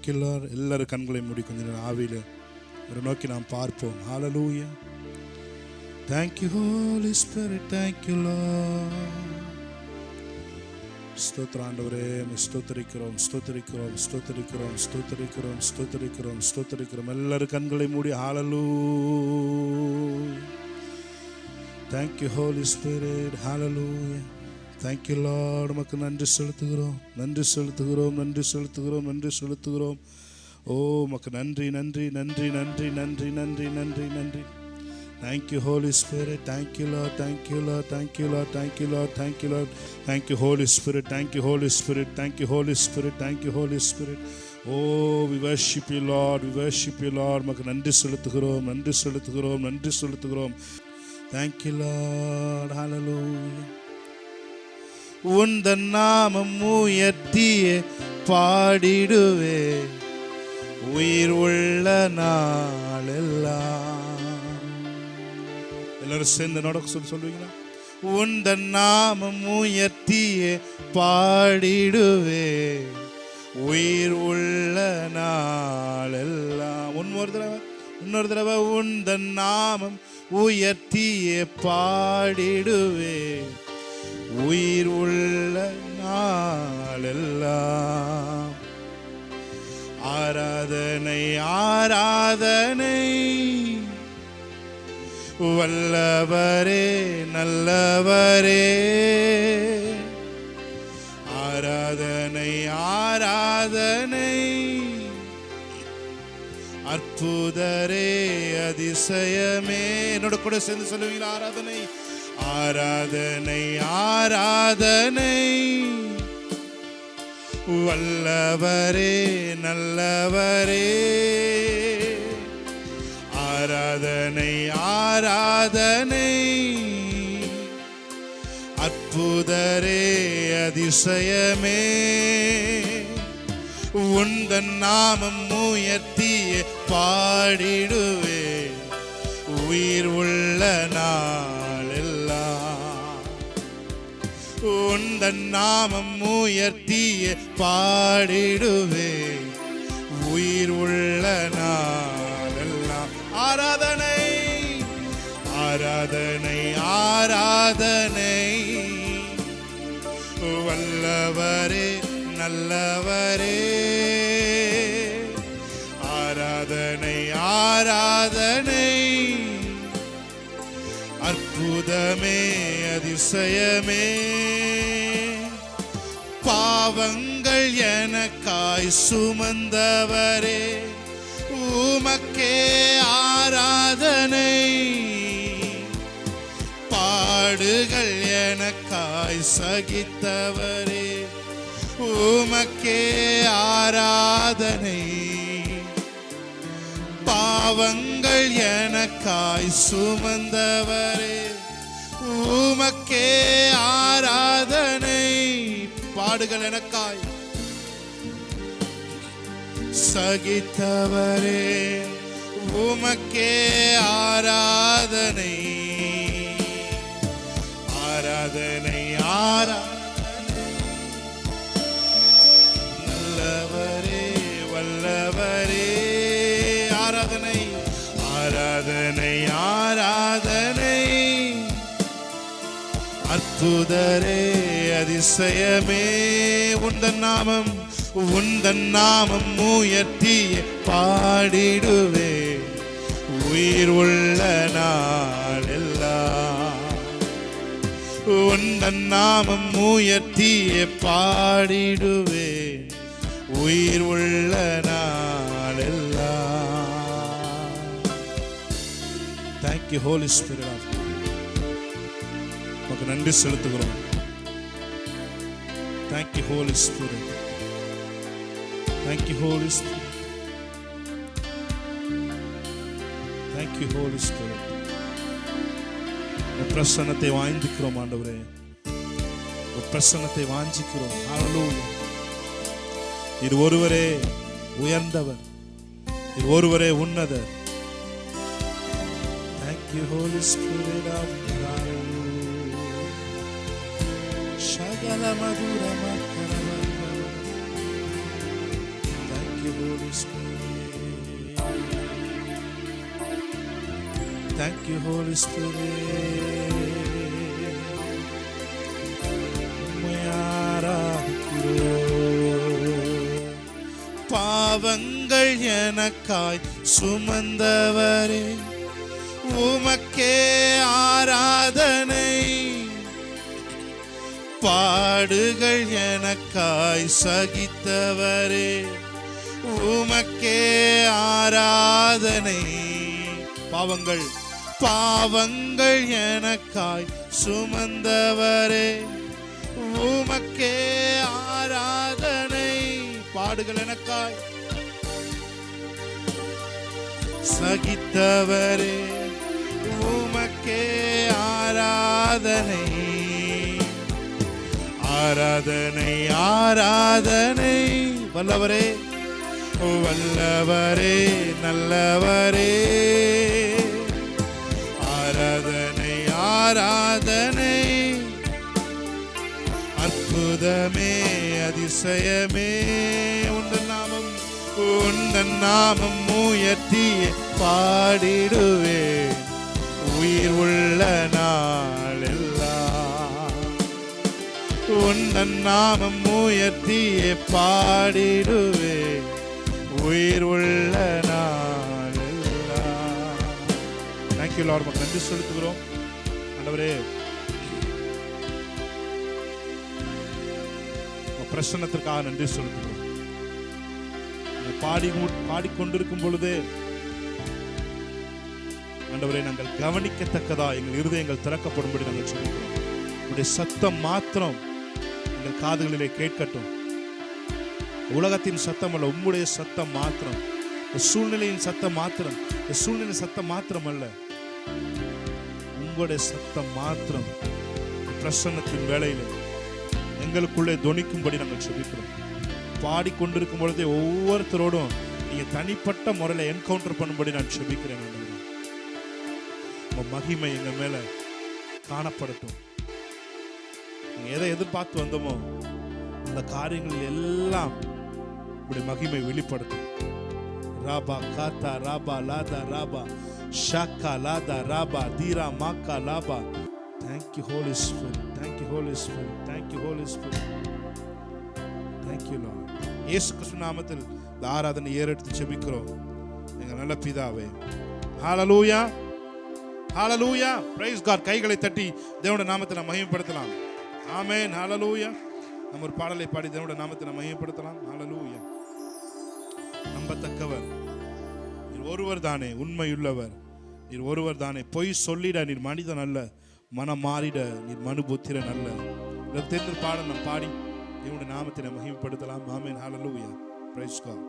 Thank you Lord. எல்லாரும் கண்களை மூடி கொஞ்ச நேரம் ஆவியில் ஒரு நோக்கி நாம் பார்ப்போம். ஹல்லேலூயா. Thank you holy spirit. Thank you lord. ஸ்தோத்திர ஆண்டவரே, ஸ்தோத்திரிக்கிறோம் ஸ்தோத்திரிக்கிறோம் ஸ்தோத்திரிக்கிறோம் ஸ்தோத்திரிக்கிறோம் ஸ்தோத்திரிக்கிறோம் ஸ்தோத்திரிக்கிறோம். எல்லாரும் கண்களை மூடி ஹல்லேலூயா. Thank you holy spirit. ஹல்லேலூயா. Thank you lord. உமக்கு நன்றி செலுத்துகிறோம், நன்றி செலுத்துகிறோம், நன்றி செலுத்துகிறோம், நன்றி செலுத்துகிறோம். ஓ உமக்கு நன்றி நன்றி நன்றி நன்றி நன்றி நன்றி நன்றி நன்றி. Thank you holy spirit. Thank you lord. Thank you lord. Thank you lord. Thank you lord. Thank you lord. Thank you holy spirit. Thank you holy spirit. Thank you holy spirit. Thank you holy spirit. Oh we worship you lord, we worship you lord. உமக்கு நன்றி செலுத்துகிறோம், நன்றி செலுத்துகிறோம், நன்றி செலுத்துகிறோம். Thank you lord. ஹல்லேலூயா. உந்தன் நாமம் உயர்த்தியே பாடிடுவே உயிர் உள்ள நாளெல்லாம். எல்லாரும் சேர்ந்து நடக்க சொல்லுவீங்களா? உந்தன் நாமம் உயர்த்தியே பாடிடுவே உயிர் உள்ள நாளெல்லாம். இன்னொரு தடவை உந்தன் நாமம் உயர்த்தியே பாடிடுவே உயிர் உள்ள நாளெல்லாம். ஆராதனை ஆராதனை வல்லவரே நல்லவரே. ஆராதனை ஆராதனை அற்புதரே அதிசயமே. என்னோட கூட சேர்ந்து சொல்லுவீங்களா? ஆராதனை ஆராதனை ஆராதனை வல்லவரே நல்லவரே. ஆராதனை ஆராதனை அற்புதரே அதிசயமே. உந்தன் நாமம் உயர்த்திய பாடிடுவே உயிர் உள்ள நாளெல்லாம். உந்தன் நாமம் உயர்த்திய பாடிடுவே உயிர் உள்ள நாளெல்லாம். ஆராதனை ஆராதனை ஆராதனை வல்லவரே நல்லவரே. ஆராதனை ஆராதனை அற்புதமே அதிசயமே. பாவங்கள் எனக்காய் சுமந்தவரே உமக்கே ஆராதனை. பாடுகள் எனக்காய் சகித்தவரே உமக்கே ஆராதனை. பாவங்கள் எனக்காய் சுமந்தவரே உமக்கே ஆராதனை. பாடுகள் எனக்காய் சகித்தவரே உமக்கே ஆராதனை. ஆராதனை ஆராதனை நல்லவரே வல்லவரே. ஆராதனை ஆராதனை ஆராதனை அற்புதரே அதிசயமே. உந்தன் நாமம் உந்தன் நாமம் உயர்த்திய பாடிடுவே உயிர் உள்ள நாளெல்லாம். உந்தன் நாமம் உயர்த்திய பாடிடுவே உயிர் உள்ள நாளெல்லாம். Thank you Holy Spirit of God. உமக்கு நன்றி செலுத்துகிறோம். Thank you Holy Spirit. Thank you Holy Spirit. Thank you Holy Spirit. பிரசன்னத்தை வாஞ்சிக்கிறோம் ஆண்டவரே, பிரசன்னத்தை வாஞ்சிக்கிறோம். ஹல்லேலூயா. இது ஒருவரே உயர்ந்தவர், இது ஒருவரே உன்னதர். Thank you Holy Spirit of God. Shagala madura makarama. Thank you Holy you, Holy Spirit. உம்மை ஆராதிக்கிறோம். பாவங்கள் எனக்காய் சுமந்தவரே, உமக்கே ஆராதனை. பாடுகள் எனக்காய் சகித்தவரே, உமக்கே ஆராதனை. பாவங்கள் எனக்காய் சுமந்தவரே, உமக்கே ஆராதனை. பாடுகள் எனக்காய் சகித்தவரே, உமக்கே ஆராதனை. ஆராதனை ஆராதனை. வல்லவரே வல்லவரே நல்லவரே, ஆராதனை ஆராதனை. அற்புதமே அதிசயமே, உந்தன் நாமம் உயர்த்திய பாடிடுவேன் உயிர் உள்ள நாளெல்லாம். உந்தன் நாமம் உயர்த்திய பாடிடுவேன் உயிர் உள்ள நாளெல்லாம். Thank you Lord. மக்கள் நன்றி செலுத்துகிறோம். ஆண்டவரே, பிரசன்னத்திற்காக நன்றி செலுத்துகிறோம். பாடிக்கொண்டிருக்கும் பொழுதே ஆண்டவரே, நாங்கள் கவனிக்கத்தக்கதா எங்கள் இருதயங்கள் திறக்கப்படும்படி நாங்கள் சொல்லுகிறோம். உங்களுடைய சத்தம் மாத்திரம் எங்கள் காதுகளிலே கேட்கட்டும். உலகத்தின் சத்தம் அல்ல, உம்முடைய சத்தம் மாத்திரம். சூழ்நிலையின் சத்தம் மாத்திரம், சூழ்நிலை சத்தம் மாத்திரம் அல்ல, உங்களுடைய சத்தம் மாத்திரம் பிரசன்னத்தின் வேளையில் எங்களுக்குள்ளே தொனிக்கும்படி நாங்கள் செபிக்கிறோம். பாடிக்கொண்டிருக்கும் பொழுதே ஒவ்வொருத்தரோடும் நீங்க தனிப்பட்ட முறையில் என்கவுண்டர் பண்ணும்படி நான் செபிக்கிறேன். உங்க மகிமை எங்க மேல காணப்படட்டும். நீங்க எதை எதிர்பார்த்து வந்தோமோ அந்த காரியங்கள் எல்லாம் உங்களுடைய மகிமை வெளிப்படுத்தும். ராபா காத்தா ராபா லாதா ராபா ஷாக்கா லாதா ராபா தீரா maca lava. Thank you, Holy Spirit. Thank you, Holy Spirit. Thank you, Holy Spirit. Thank you, Lord. இயேசு கிறிஸ்து நாமத்தில் இந்த ஆராதனை ஏறெடுத்து செபிக்கிறோம் எங்கள் நல்ல பிதாவே. ஹalleluya, ஹalleluya. Praise God. கைகளை தட்டி தேவனுடைய நாமத்தை நாம் மகிமைப்படுத்தலாம். ஆமென். ஹalleluya. நம்ம ஒரு பாடலை பாடி தேவனுடைய நாமத்தை நாம் மகிமைப்படுத்தலாம். ஹalleluya. நம்பத்தக்கவர் நீர் ஒருவர் தானே, உண்மையுள்ளவர் நீர் ஒருவர் தானே. பொய் சொல்லிட நீர் மனிதன் அல்ல, மனம் மாறிட நீர் மனுபுத்திரன் அல்ல. தெரிந்த பாடல் நாம் பாடி தேவனுடைய நாமத்தை நாம் மகிமைப்படுத்தலாம். ஆமென். ஹalleluya. Praise God.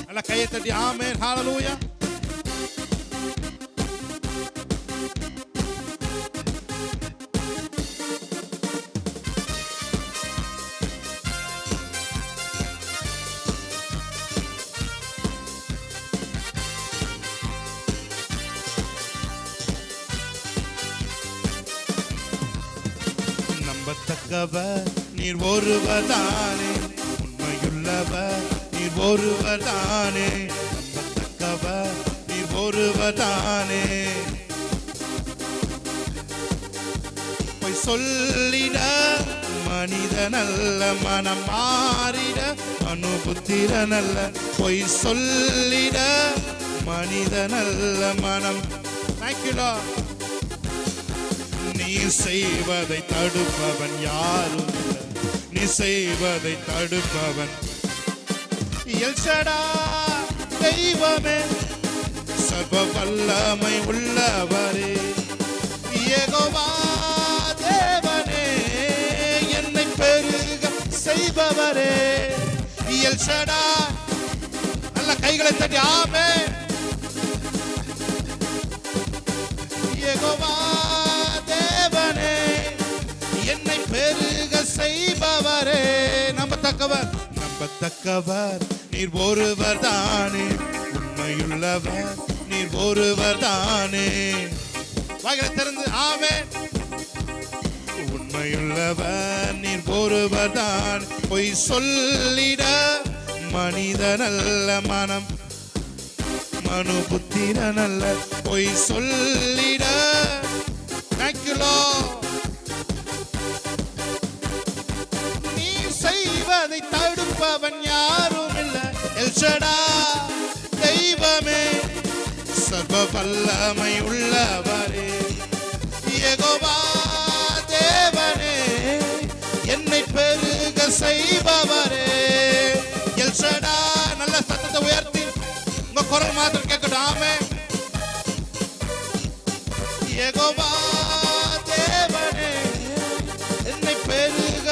அல்ல கையை தட்டி ஆமென். ஹalleluya. நம்பத்தக்கவர் நீர் ஒருவர் தானே, உண்மையுள்ளவர் நீர் ஒருவர் தானே. நம்பத்தக்கவர் நீர் ஒருவர் தானே. பொய் சொல்லிட மனிதனல்ல, மனம் மாறிட மனுபுத்திரனல்ல. பொய் சொல்லிட மனிதனல்ல, மனம். Thank you, Lord. நீ செய்வதை தடுப்பவன் யாரும் இல்லை, நீ செய்வதை தடுப்பவன் எல் ஷடாய் தெய்வமே, சர்வ வல்லமை உள்ளவரே. யெகோவா தேவனே, என்னை பெருக செய்பவரே. எல் ஷடாய். நல்ல கைகளை தட்டி ஆமென். யெகோவா தேவனே, என்னை பெருக செய்பவரே. நம்பத்தக்கவர் நம்பத்தக்கவர் நீர் ஒருவர் தானே, உண்மையுள்ளவர் நீர் ஒருவர் தானே. வாய்களை திறந்து ஆமென். உண்மை உண்மையுள்ளவர் நீர் ஒருவர்தான். பொய் சொல்லிட மனிதனல்ல மனம் மனு புத்திரனல்ல. பொய் சொல்லிட நீ செய்வதை தடுப்பவன் யாரும் இல்லை. எல்ஷடா தெய்வமே, சர்வ வல்லமை உள்ளவரே, யெகோவா தேவனே, என்னை பெருக செய்பவரே. எல்ஷடா, நல்ல சத்தத்தை உயர்த்தி உங்க குரல் மாத்திரம் கேட்கட்டும். ஆமென். யெகோவா தேவனே, என்னை பெருக.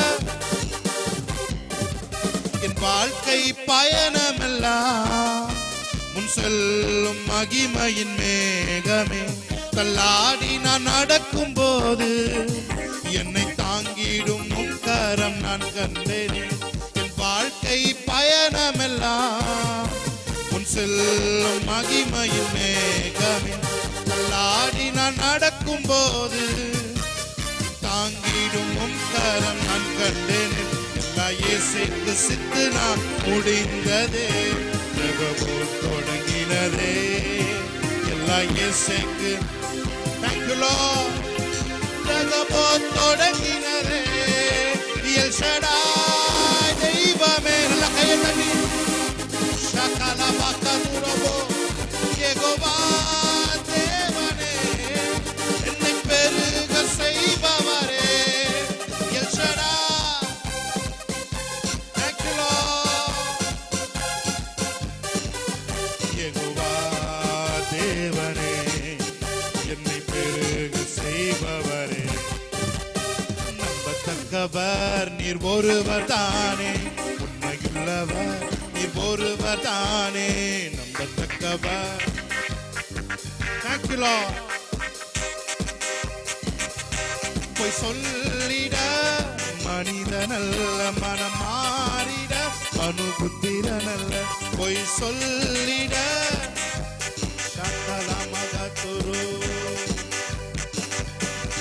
என் வாழ்க்கை பயணமெல்லாம் முன் செல்லும் மகிமையின் மேகமே. தள்ளாடி நான் நடக்கும் போது என்னை தாங்கிடும் உன் கரம் நான் கண்டேனே. என் வாழ்க்கை பயணமெல்லாம் முன் செல்லும் மகிமையின் மேகமே. தள்ளாடி நான் நடக்கும் போது தாங்கிடும் உன் கரம் நான் கண்டேனே. எல்லா இயேசுக்கு சித்து நான் முடிந்ததே, ஜெபம் தொடங்கினதே. எல்லா இயேசுக்கு thank you Lord, ஜெபம் தொடங்கினதே. எல்ஷடாய் தெய்வமே, நல்ல கையை தட்டி ஷகல பக்கதுரபோ. யெகோவா தேவனே, என்னை பெருக செய்பவரே. எல்ஷடாய் தேவனே, என்னை பெருக செய்பவரே. நம்பத்தக்கவர் நீர் ஒருவர் தானே, உண்மையுள்ளவர் நீர் ஒருவர் தானே. நம்பத்தக்கவர். Thank you Lord. பொய் சொல்லிட மனிதனல்ல மனம் மாறிட மனு புத்திரனல்ல. பொய் சொல்லிட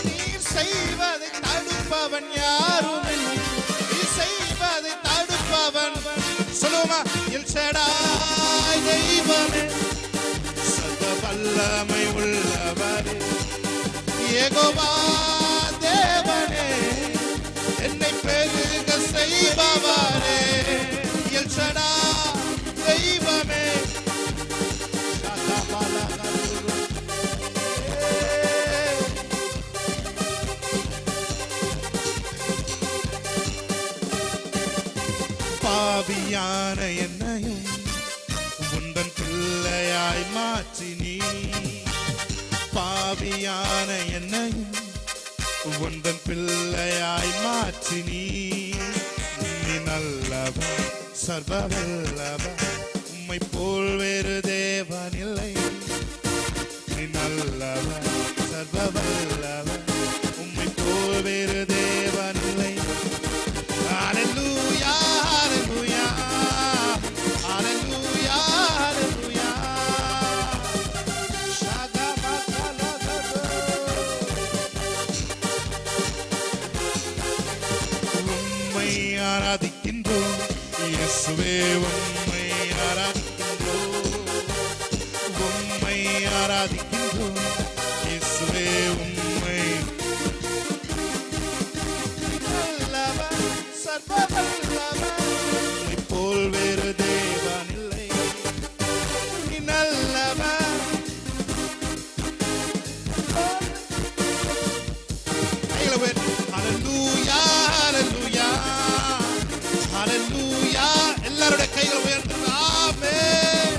நீர் செய்வதை தடுப்பவன் யாரும் இல்லை. நீ செய்வதை தடுப்பவன் சொல்லுமா. எல்ஷடாய் தெய்வமே, சர்வ வல்லமை உள்ளவரே, யெகோவா தேவனே, என்னை பெருக செய்பவரே. எல்ஷடாய் தெய்வமே, பாவியான என்னையும் உந்தன் பிள்ளையாய் மாற்றி நீ. பாவியான என்னையும் உந்தன் பிள்ளையாய் மாற்றி நீ. நீ நல்லவர் சர்வ வல்லவர், உம்மை போல் வேறு தேவன் இல்லை. நீ நல்லவர் சர்வ வல்லவர், உம்மை போல் வேறு தேவன் இல்லை. ஹல்லேலூயா ஹல்லேலூயா ஹல்லேலூயா ஹல்லேலூயா. உம்மை ஆராதிக்கின்றோம் இயேசுவே, உம்மை ஆராதிக்கின்றோம். உம்மை ஆராதிக்கின்றோம் இயேசுவே, உம்மை. நல்லவர் சர்வ வல்லவர், உம்மை போல் வேறு தேவன் இல்லை. நீ நல்லவர். ஹல்லேலூயா ஹல்லேலூயா ஹல்லேலூயா. எல்லாரோட கைகளை உயர்த்து. ஆமென்.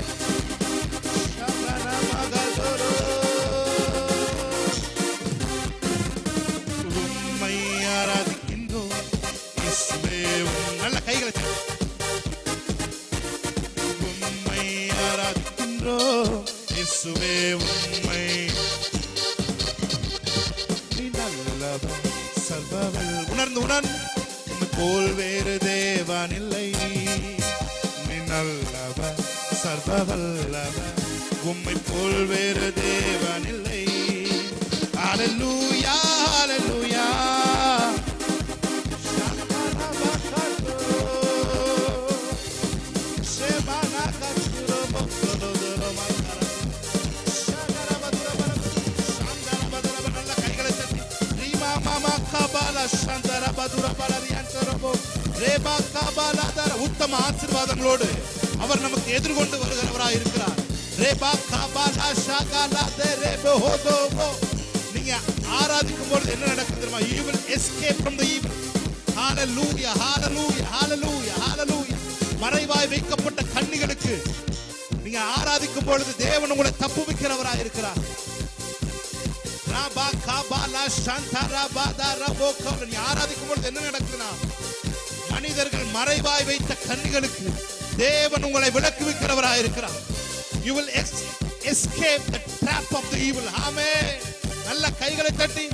உம்மை ஆராதிக்கின்றோம் இயேசுவே, நல்ல கைகளை தட்டி. உம்மை ஆராதிக்கின்றோம் இயேசுவே, உம்மை. நீ நல்லவர் சர்வவல். உணர்ந்து உம்மை போல் வேறு தேவன் இல்லை. நீ நல்லவர் சர்வ வல்லவர், உம்மை போல் வேறு தேவன் இல்லை. ஹல்லேலூயா ஹல்லேலூயா உத்தம ஆசீர்வாதங்களோடு அவர் நமக்கு எதிர்கொண்டு வருகிறவராய் இருக்கிறார். நீங்க ஆராதிக்கும் பொழுது என்ன நடக்கும் தெரியுமா? You will escape from the evil. Hallelujah, hallelujah, hallelujah, hallelujah. மறைவாய் வைக்கப்பட்ட கண்ணிகளுக்கு நீங்க ஆராதிக்கும் பொழுது தேவன் உங்களை தப்புவிக்கிறவராய் இருக்கிறார். நீ ஆராதிக்கும் பொழுது என்ன நடக்குதுன்னா, மனிதர்கள் மறைவாய் வைத்த கண்ணிகளுக்கு தேவன் உங்களை விலக்குவிக்கிறவராய் இருக்கிறார். You will escape the trap of the evil. ஆமென். நல்ல கைகளை தட்டி,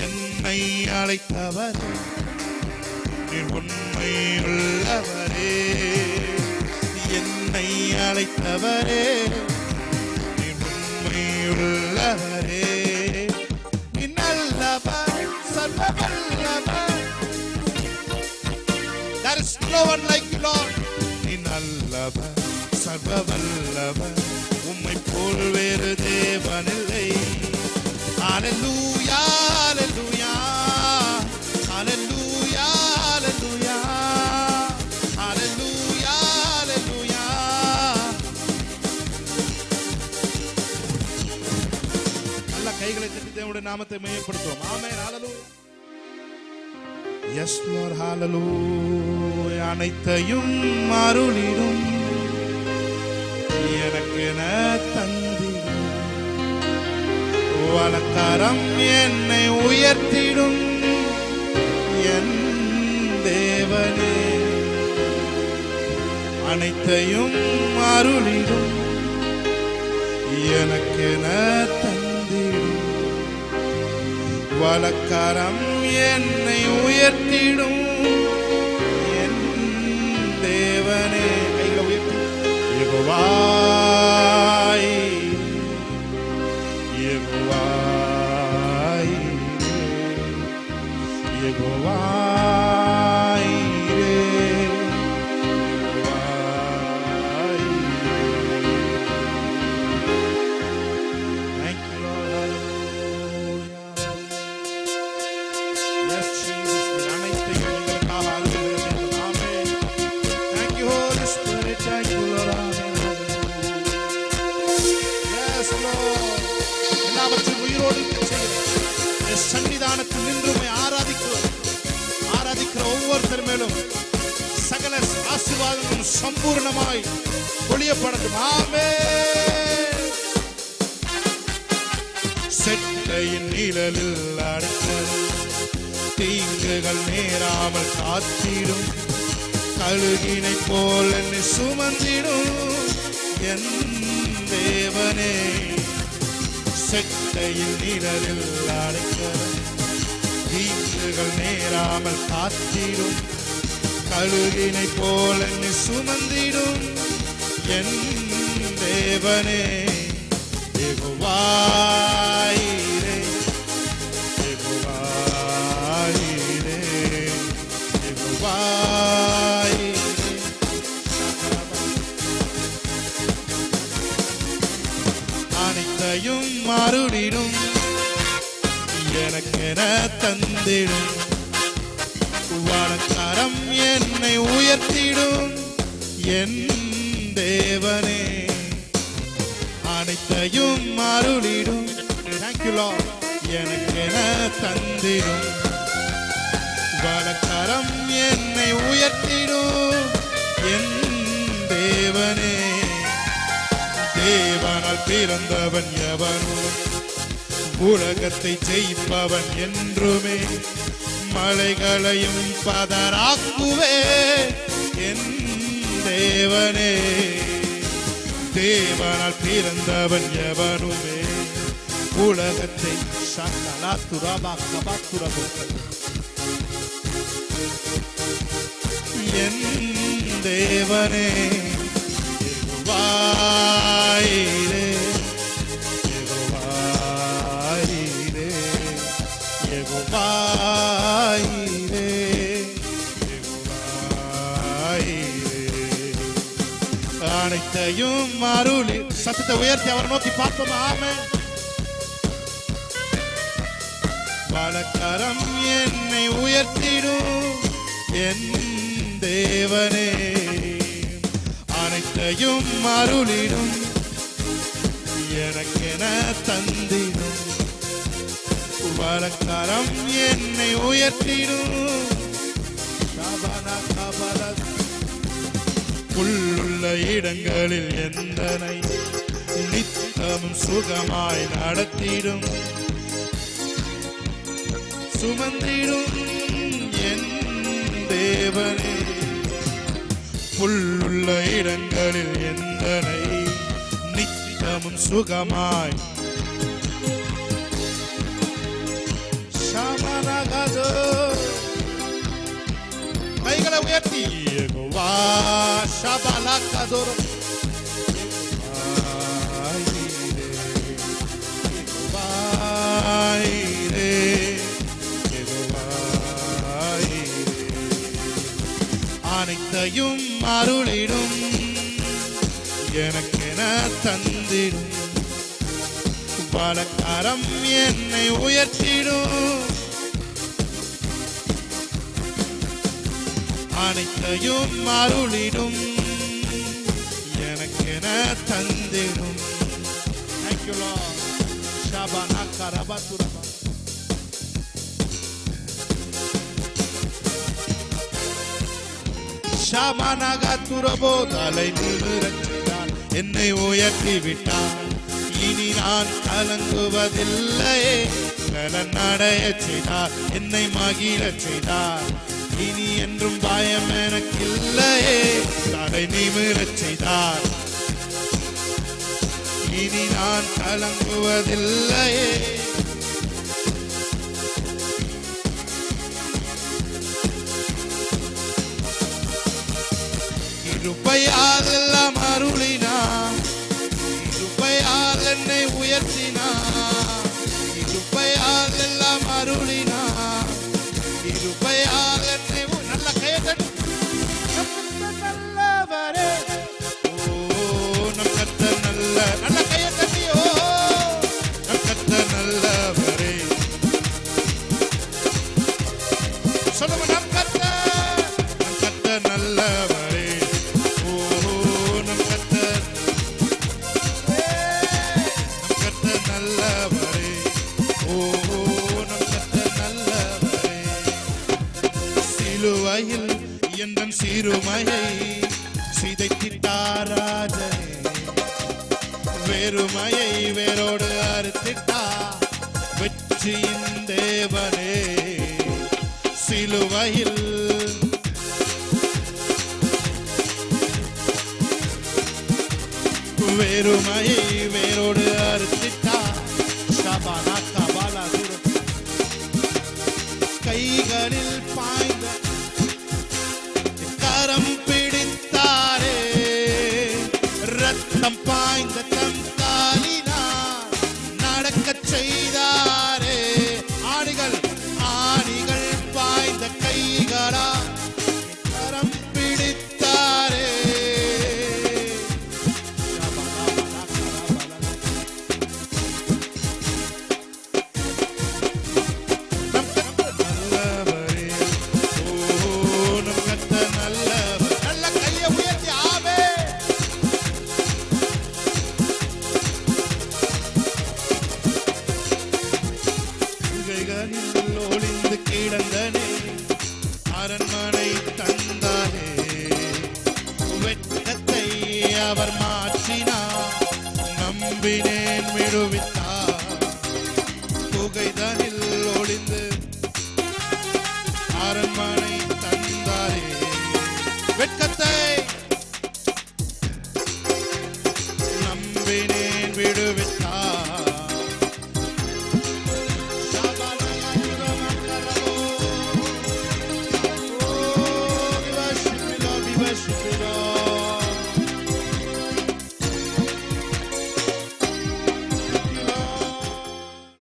என்னை அழைத்தவர் உண்மையுள்ளவரே, என்னை அழைத்தவரே உண்மையுள்ளவரே, நீ நல்லவர் சர்வ வல்லவர். There is no one like you, Lord. நீ நல்லவர் சர்வ வல்லவர், உம்மை போல் வேறு தேவனில்லை. Hallelujah, hallelujah, hallelujah, hallelujah, hallelujah, hallelujah. நல்ல கைகளை தட்டி தேவனுடைய நாமத்தை மையப்படுத்துவோம். ஆமென், ஹalleluya. Yes Lord, hallelujah. அனைத்தையும் அருளிடும் எனக்கென தந்திடும் வலக்கரம் என்னை உயர்த்திடும் என் தேவனே, அனைத்தையும் அருளிடும் எனக்கென தந்திடும் வலக்கரம் என்னை உயர்த்திடும் என் தேவனே. கைகளை உயர்த்தி, யெகோவாய் யெகோவாய் யெகோவாய் யெகோவாய். Thank you Lord, hallelujah. Yes Jesus, அனைத்தையும் எங்களுக்காக அருளுகிறீர்கள். ஆமென். Thank you Holy Spirit, thank you Lord, amen. Yes Lord, எல்லாவற்றையும் உயிரோடு இருக்கச் செய்கிறேன். சன்னிதானத்தில் நின்று ஆராதிக்கிற ஒவ்வொருத்தர் மேலும் சகல ஆசீர்வாதங்களும் சம்பூர்ணமாய் பொழியப்படட்டும். ஆமென். செட்டையின் நிழலில் அடைக்கலம், தீங்குகள் நேராமல் காத்திடும், கழுகினை போல் என்னை சுமந்திடும் என் தேவனே. செட்டையின் நிழலில் அடைக்கலம், தீங்குகள் நேராமல் காத்திடும், கழுகினை போல் என்னை சுமந்திடும் என் தேவனே. யெகோவாயிரே யெகோவாயிரே யெகோவாயிரே, அனைத்தையும் மறுடிடும் எனக்கென தந்திடும் வலக்கரம் என்னை உயர்த்திடும் என் தேவனே, அனைத்தையும் அருளிடும். Thank you Lord. எனக்கென தந்திடும் வலக்கரம் என்னை உயர்த்திடும் என் தேவனே. தேவனால் பிறந்தவன் எவனும் உலகத்தை ஜெயிப்பவன் என்றுமே, மலைகளையும் பதராக்குவே என் தேவனே. தேவனால் பிறந்தவன் எவனுமே உலகத்தை என் தேவனே. யெகோவாயிரே யெகோவாயிரே யெகோவாயிரே யெகோவாயிரே, அனைத்தையும் அருளி. சத்தத்தை உயர்த்தி அவரை நோக்கி பார்ப்போம். ஆமென். பலக்கரம் என்னை உயர்த்திடும் என் தேவனே, அனைத்தையும் அருளிடும் எனக்கென தந்திடும். பலக்கரம் என்னை உயர்த்திடும். புல்லுள்ள இடங்களில் எந்தனை நித்தமும் சுகமாய் நடத்திடும். சுமந்திடும் என் தேவனே, புல்லுள்ள இடங்களில் எந்தனை நித்தமும் சுகமாய். ஷமனகதோ கைகளை உயர்த்தி யெகோவா ஷபலகதோரோ அனைத்தையும் அருளிடும் எனக்கென தந்திடும். பலக்கரம் என்னை உயர்த்திடும். அனைத்தையும் அருளிடும் எனக்கென தந்திடும். Thank you Lord. Shabana karabaturaba. ஷாமனகதுரபோ தலை நிமிரச் செய்தார், என்னை உயர்த்தி விட்டார். இனி நான் கலங்குவதில்லையே. கலன் அடையச் செய்தார், என்னை மகிழச் செய்தார். இனி என்றும் பயம் எனக்கில்லையே. தலை நிமிரச் செய்தார், இனி நான் கலங்குவதில்லையே. கிருபையால் எல்லாம் அருளினார், கிருபையால் என்னை உயர்த்தினார். கிருபையால் எல்லாம் அருளினார், கிருபையால் என்னை நல்ல கையத்தட்டு. நல்லவரே ஓ நம் கர்த்தர் நல்ல கையத்தட்டி. ஓ நம் கர்த்தர் நல்லவரே. சொல்லுங்க, நம் கர்த்தர் நல்லவரே. சிலுவையில் எந்தன் சிறுமையை சிதைத்திட்டார் ராஜனே. வெறுமையை வேரோடு அறுத்திட்டார் வெற்றியின் தேவனே. சிலுவையில் வெறுமையை வேரோடு அறுத்திட்டார். ஷபானா கபாலா கைகளில் பாய்ந்த கரம் பிடித்தாரே. ரத்தம் பாய்ந்த தம் காலினார் நடக்கச் செய்தாரே. ஆணிகள் பாய்ந்த கைகளா கரம் பிடித்தாரே. ஒளிந்து கிடந்தனே அரண்மனை தந்தாரே. வெட்கத்தை அவர் மாற்றினார், நம்பினேன் விடுவித்தார். புகைதனில் ஒளிந்து அரண்மனை தந்தாரே. வெட்கத்தை நம்பினேன் விடுவித்தார்.